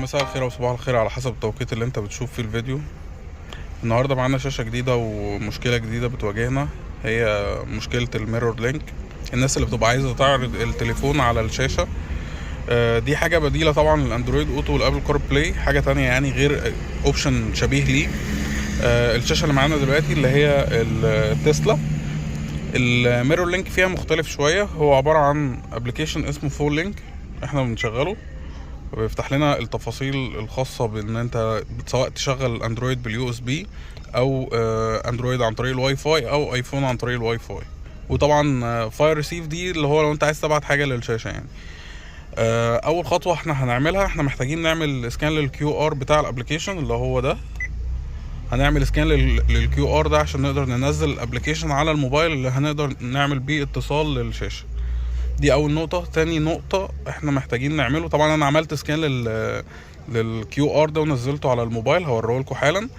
مساء الخير وصباح الخير على حسب التوقيت اللي انت بتشوف فيه الفيديو. النهارده معانا شاشة جديدة ومشكلة جديدة بتواجهنا، هي مشكلة الميرور لينك. الناس اللي بتبقى عايزة تعرض التليفون على الشاشة، دي حاجة بديلة طبعا للاندرويد اوتو والابل كار بلاي، حاجة تانية يعني غير اوبشن شبيه ليه. الشاشة اللي معانا دلوقتي اللي هي التسلا، الميرور لينك فيها مختلف شوية. هو عبارة عن ابلكيشن اسمه فول لينك، احنا بنشغله وبيفتح لنا التفاصيل الخاصة بان انت سواء تشغل اندرويد باليو اس بي او اندرويد عن طريق الواي فاي او ايفون عن طريق الواي فاي. وطبعا فاير ريسيف دي اللي هو لو انت عايز تبعت حاجة للشاشة يعني. اول خطوة احنا هنعملها، احنا محتاجين نعمل سكان للكيو ار بتاع الابلكيشن اللي هو ده. هنعمل سكان للكيو ار ده عشان نقدر ننزل الابلكيشن على الموبايل اللي هنقدر نعمل بيه اتصال للشاشة. دي اول نقطة. تاني نقطة احنا محتاجين نعمله، طبعا انا عملت سكان للكيو ار ده ونزلته على الموبايل، هوريه لكم حالا.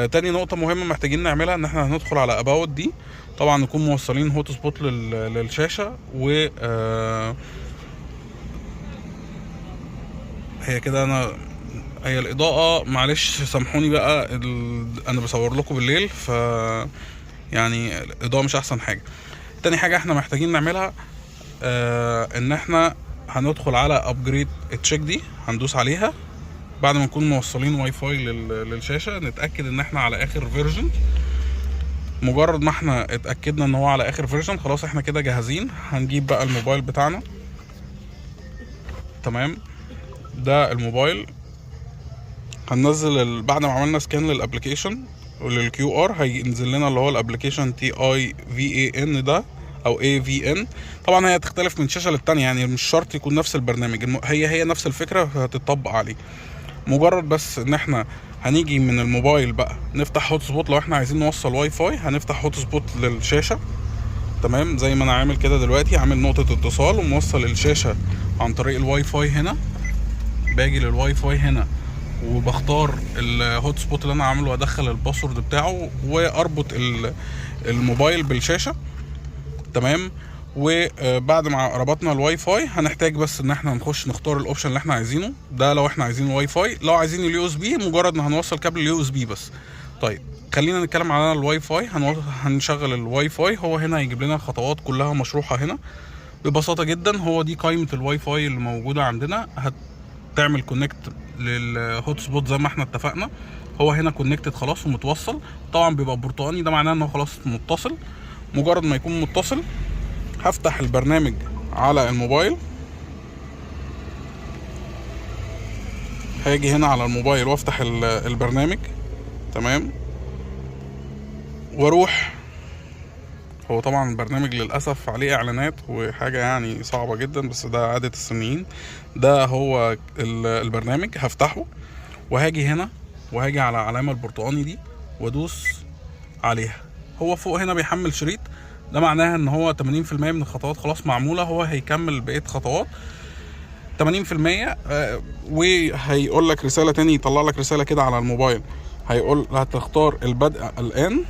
تاني نقطة مهمة محتاجين نعملها ان احنا هندخل على اباوت دي، طبعا نكون موصلين هوت سبوت للشاشة. و هي كده هي الاضاءة معلش سامحوني بقى، انا بصور لكم بالليل ف يعني الاضاءة مش احسن حاجة. تاني حاجة احنا محتاجين نعملها ان احنا هندخل على ابجريد تشيك دي، هندوس عليها بعد ما نكون موصلين واي فاي للشاشة، نتأكد ان احنا على اخر فيرجن. مجرد ما احنا اتأكدنا ان هو على اخر فيرجن خلاص احنا كده جاهزين. هنجيب بقى الموبايل بتاعنا، تمام، ده الموبايل. هننزل بعد ما عملنا سكان للابليكيشن وللكيو ار هينزل لنا اللي هو الابليكيشن تي اي في اي ان ده او اي في ان. طبعا هي تختلف من شاشه للتانيه، يعني مش شرط يكون نفس البرنامج، هي نفس الفكره هتطبق عليه. مجرد بس ان احنا هنيجي من الموبايل بقى نفتح هوت سبوت، لو احنا عايزين نوصل واي فاي هنفتح هوت سبوت للشاشه، تمام، زي ما انا عامل كده دلوقتي، عامل نقطه اتصال وموصل الشاشه عن طريق الواي فاي هنا. باجي للواي فاي هنا وبختار الهوت سبوت اللي انا عامله وادخل الباسورد بتاعه واربط الموبايل بالشاشه، تمام. وبعد ما ربطنا الواي فاي هنحتاج بس ان احنا نخش نختار الاوبشن اللي احنا عايزينه. ده لو احنا عايزين واي فاي، لو عايزين اليو اس بي مجرد ما هنوصل كابل اليو اس بي بس. طيب خلينا نتكلم على الواي فاي. هنشغل الواي فاي، هو هنا هيجيب لنا الخطوات كلها مشروحه هنا ببساطه جدا. هو دي قائمه الواي فاي اللي موجوده عندنا، تعمل كونكت للهوت سبوت زي ما احنا اتفقنا. هو هنا كونكتد خلاص ومتوصل، طبعا بيبقى برتقاني، ده معناه انه خلاص متصل. مجرد ما يكون متصل هفتح البرنامج على الموبايل، هاجي هنا على الموبايل وافتح البرنامج، تمام، واروح. هو طبعا البرنامج للاسف عليه اعلانات وحاجه يعني صعبه جدا، بس ده عاده السنين. ده هو البرنامج، هفتحه وهاجي هنا وهاجي على علامه البرتقاني دي وادوس عليها. هو فوق هنا بيحمل شريط، ده معناها ان هو 80% من الخطوات خلاص معموله. هو هيكمل بقيه خطوات 80%، وهيقول لك رساله تاني، يطلع لك رساله كده على الموبايل، هيقول هتختار البدء الان.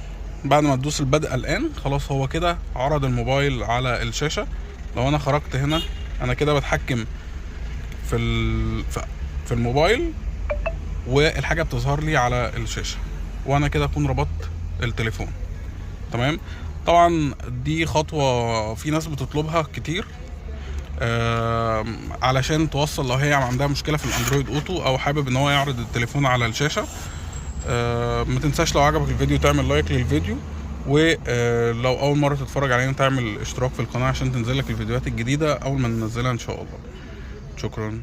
بعد ما تدوس البدء الان خلاص هو كده عرض الموبايل على الشاشه. لو انا خرجت هنا انا كده بتحكم في الموبايل والحاجه بتظهر لي على الشاشه، وانا كده اكون ربطت التليفون، تمام. طبعا دي خطوه في ناس بتطلبها كتير علشان توصل لو هي عندها مشكله في الاندرويد اوتو او حابب ان هو يعرض التليفون على الشاشه. ما تنساش لو عجبك الفيديو تعمل لايك للفيديو، ولو اول مره تتفرج علينا تعمل اشتراك في القناه عشان تنزلك الفيديوهات الجديده اول ما ننزلها ان شاء الله. شكرا.